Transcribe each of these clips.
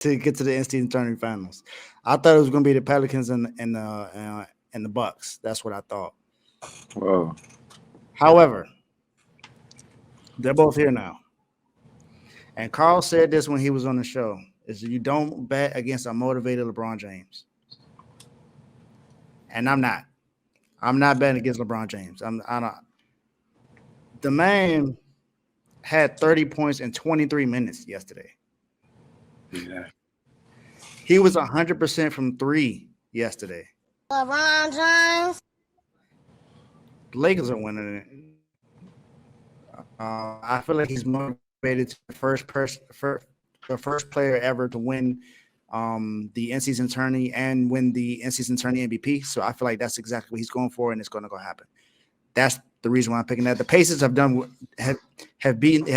to get to the NCAA tournament finals. I thought it was going to be the Pelicans and the Bucks. That's what I thought. Whoa. However, they're both here now. And Carl said this when he was on the show: "Is you don't bet against a motivated LeBron James." And I'm not. I'm not betting against LeBron James. I'm not. The man had 30 points in 23 minutes yesterday. Yeah. He was 100% from three yesterday. LeBron James. The Lakers are winning it. I feel like he's motivated to the first player ever to win the in-season tourney and win the in-season tourney MVP. So I feel like that's exactly what he's going for, and it's going to go happen. That's the reason why I'm picking that. The Pacers have beaten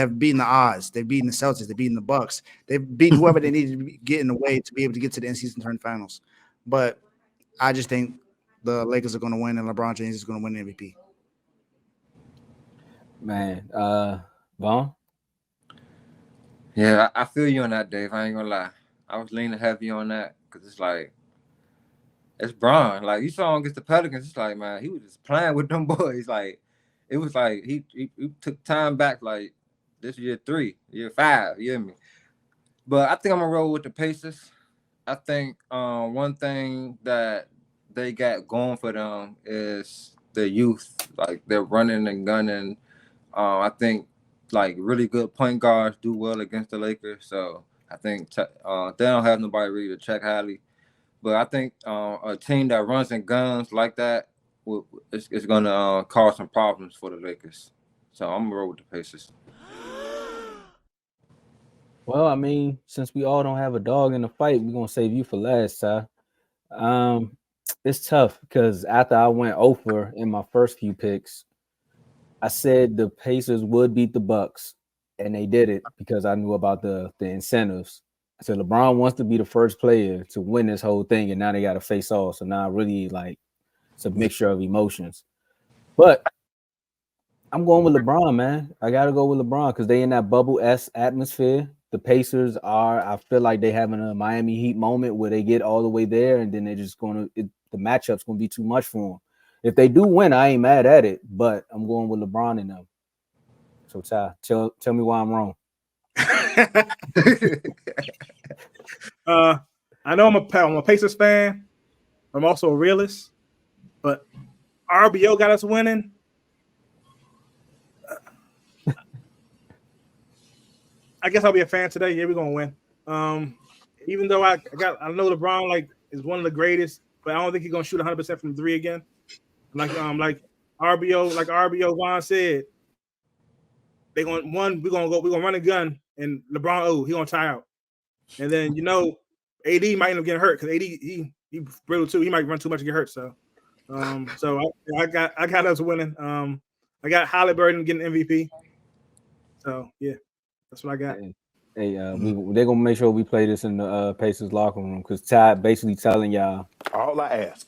the odds. They've beaten the Celtics. They've beaten the Bucks. They've beaten whoever they need to get in the way to be able to get to the in-season tournament finals. But I just think the Lakers are going to win, and LeBron James is going to win the MVP. Man, Vaughn? Yeah, I feel you on that, Dave. I ain't gonna lie. I was leaning heavy on that because it's like it's Bron. Like you saw him against the Pelicans. It's like, man, he was just playing with them boys. Like it was like he took time back. Like this year 3, year 5. You hear me? But I think I'm gonna roll with the Pacers. I think one thing that they got going for them is the youth. Like they're running and gunning. I think like really good point guards do well against the Lakers. So I think they don't have nobody really to check highly. But I think a team that runs and guns like that is going to cause some problems for the Lakers. So I'm going to roll with the Pacers. Well, I mean, since we all don't have a dog in the fight, we're going to save you for last, Ty. It's tough because after I went over in my first few picks, I said the Pacers would beat the Bucks, and they did it because I knew about the incentives. I said LeBron wants to be the first player to win this whole thing, and now they got to face off. So now really like it's a mixture of emotions. But I'm going with LeBron, man. I got to go with LeBron because they in that bubble S atmosphere. The Pacers are, I feel like they having a Miami Heat moment where they get all the way there, and then they're just going to the matchup's going to be too much for them. If they do win, I ain't mad at it, but I'm going with LeBron and them. So, Ty, tell me why I'm wrong. I know I'm a Pacers fan. I'm also a realist, but RBO got us winning. I guess I'll be a fan today. Yeah, we're gonna win. Even though I know LeBron like is one of the greatest, but I don't think he's gonna shoot 100% from 3 again. Like RBO Vaughn said, we're gonna run a gun and LeBron he gonna tie out. And then AD might end up getting hurt because AD he brittle too. He might run too much and get hurt. So I got us winning. I got Halliburton getting MVP. So yeah, that's what I got. Hey, they're gonna make sure we play this in the Pacers locker room because Ty basically telling y'all. All I ask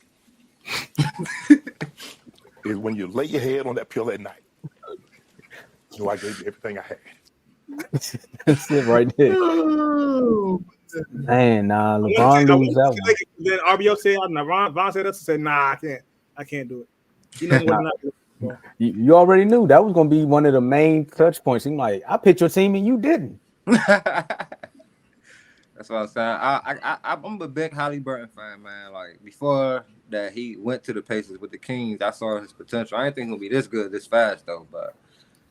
is when you lay your head on that pillow at night, I gave you everything I had. That's it right there. Man, LeBron lose that one. Then RBO said, Vaughn said us and said, nah, I can't do it. You know what? Not you already knew that was gonna be one of the main touch points. He's like, I picked your team and you didn't. That's what I'm saying. I'm a big Halliburton fan, man. Like before that, he went to the Pacers with the Kings. I saw his potential. I didn't think he'll be this good, this fast though. But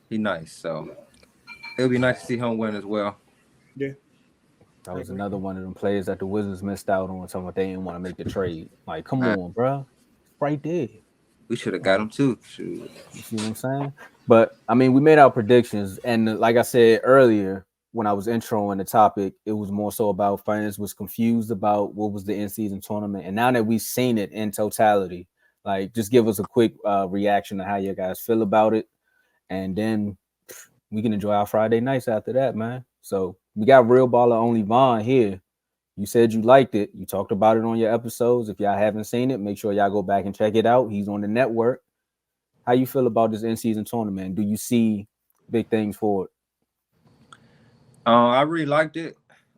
he nice, so it'll be nice to see him win as well. Yeah, that was another one of them players that the Wizards missed out on. Talking about they didn't want to make the trade. Like, come on, bro, right there. We should have got him too. Shoot. You see what I'm saying? But I mean, we made our predictions, and like I said earlier, when I was introing the topic, it was more so about fans was confused about what was the in-season tournament. And now that we've seen it in totality, like just give us a quick reaction to how you guys feel about it. And then we can enjoy our Friday nights after that, man. So we got Real Baller Only Vaughn here. You said you liked it. You talked about it on your episodes. If y'all haven't seen it, make sure y'all go back and check it out. He's on the network. How you feel about this in-season tournament? Do you see big things for it? I really liked it.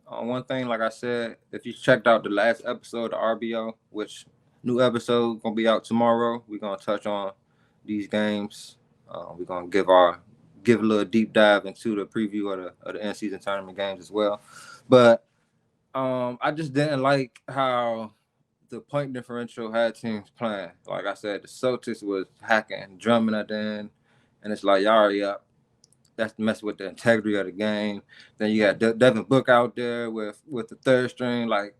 one thing, like I said, if you checked out the last episode of RBO, which new episode gonna be out tomorrow, we're gonna touch on these games. We're gonna give a little deep dive into the preview of the end season tournament games as well. But I just didn't like how the point differential had teams playing. Like I said, the Celtics was hacking, drumming at the end, and it's like, y'all already up. That's messing with the integrity of the game. Then you got Devin Book out there with the third string. Like,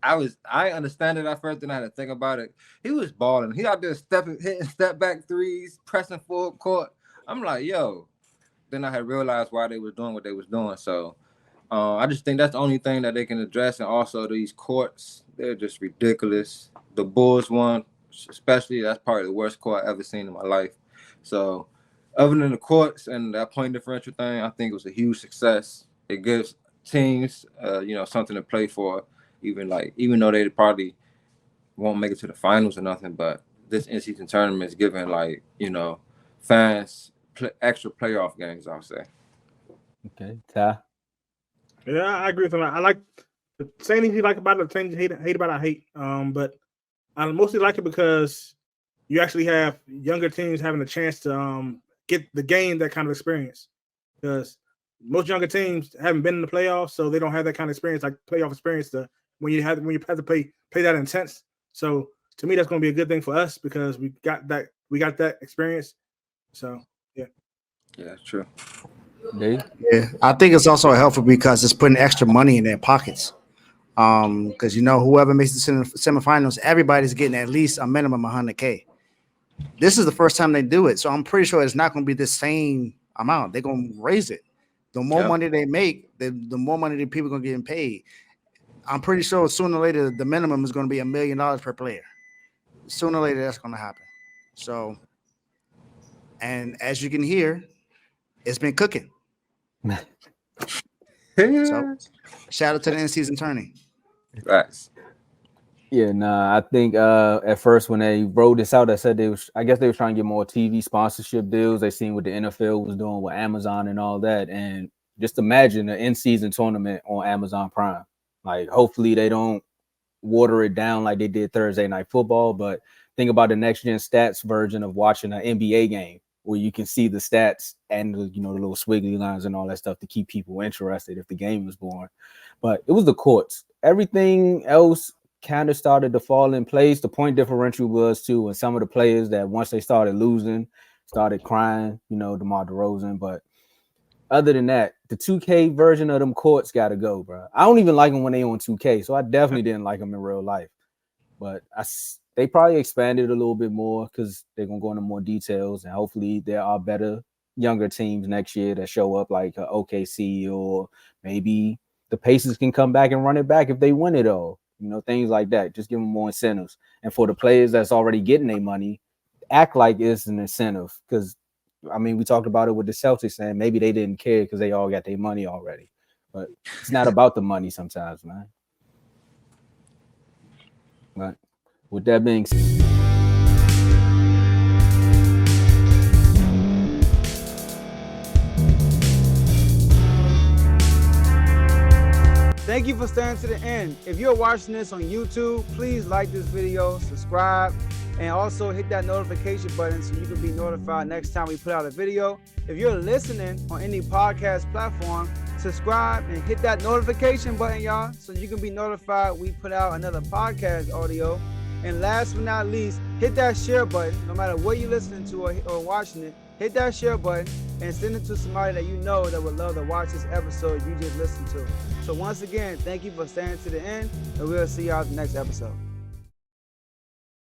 I understand it at first, and I had to think about it. He was balling. He out there hitting step back threes, pressing full court. I'm like, yo. Then I had realized why they was doing what they was doing. So I just think that's the only thing that they can address. And also these courts, they're just ridiculous. The Bulls one, especially, that's probably the worst court I've ever seen in my life. So other than the courts and that point differential thing, I think it was a huge success. It gives teams, something to play for, even though they probably won't make it to the finals or nothing. But this in-season tournament is giving fans extra playoff games, I'll say. Okay, Ty. Yeah, I agree with him. I like the same thing you like about it, the things you hate about it, I hate. But I mostly like it because you actually have younger teams having a chance to get the game, that kind of experience. Because most younger teams haven't been in the playoffs, so they don't have that kind of experience, like playoff experience, when you have to play that intense. So to me, that's going to be a good thing for us because we got that experience. So yeah, true. Dave? Yeah, I think it's also helpful because it's putting extra money in their pockets. Because whoever makes the semifinals, everybody's getting at least a minimum $100K. This is the first time they do it, so I'm pretty sure it's not going to be the same amount. They're going to raise it. The more money they make, the more money the people are going to get paid. I'm pretty sure sooner or later the minimum is going to be $1 million per player. Sooner or later that's going to happen. So, and as you can hear, it's been cooking. So, shout out to the in-season tourney. Right. Yeah, I think at first when they rolled this out, I said they were trying to get more TV sponsorship deals. They seen what the NFL was doing with Amazon and all that. And just imagine an in-season tournament on Amazon Prime. Like, hopefully they don't water it down like they did Thursday Night Football, but think about the next gen stats version of watching an NBA game where you can see the stats and the little squiggly lines and all that stuff to keep people interested if the game was boring. But it was the courts. Everything else kind of started to fall in place. The point differential was too, and some of the players that once they started losing started crying, DeMar DeRozan. But other than that, the 2K version of them courts got to go, bro. I don't even like them when they on 2K, so I definitely didn't like them in real life. But they probably expanded a little bit more because they're going to go into more details, and hopefully there are better younger teams next year that show up like OKC, or maybe the Pacers can come back and run it back if they win it all. Things like that. Just give them more incentives. And for the players that's already getting their money, act like it's an incentive. Because, we talked about it with the Celtics saying maybe they didn't care because they all got their money already. But it's not about the money sometimes, man. But with that being said, thank you for staying to the end. If you're watching this on YouTube, please like this video, subscribe, and also hit that notification button so you can be notified next time we put out a video. If you're listening on any podcast platform, subscribe and hit that notification button, y'all, so you can be notified we put out another podcast audio. And last but not least, hit that share button. No matter what you're listening to or watching it, hit that share button and send it to somebody that you know that would love to watch this episode you just listened to. So once again, thank you for staying to the end, and we'll see y'all at the next episode.